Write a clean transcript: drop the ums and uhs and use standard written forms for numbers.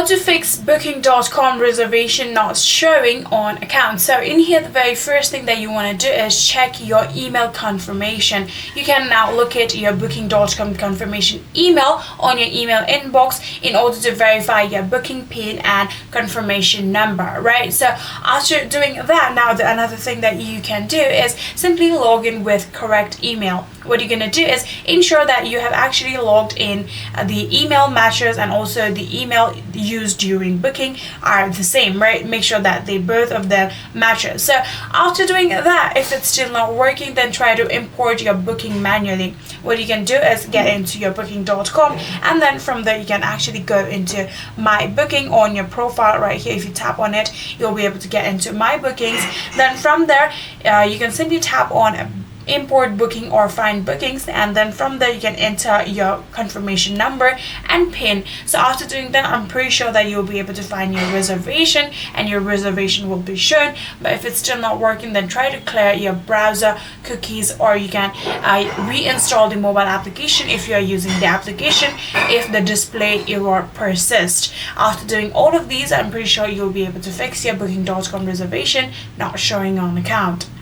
How to fix booking.com reservation not showing on account. So in here, the very first thing that you want to do is check your email confirmation. You can now look at your booking.com confirmation email on your email inbox in order to verify your booking pin and confirmation number, right? So after doing that, now another thing that you can do is simply log in with correct email. What you're going to do is ensure that you have actually logged in the email matches, and also the email used during booking are the same, right? Make sure that they both of them matches. So after doing that, if it's still not working, then try to import your booking manually. What you can do is get into your booking.com, and then from there you can actually go into my booking on your profile right here. If you tap on it, you'll be able to get into my bookings. Then from there you can simply tap on import booking or find bookings, and then from there you can enter your confirmation number and pin. So after doing that, I'm pretty sure that you'll be able to find your reservation, and your reservation will be shown. But if it's still not working, then try to clear your browser cookies, or you can reinstall the mobile application if you are using the application if the display error persists. After doing all of these, I'm pretty sure you'll be able to fix your booking.com reservation not showing on account.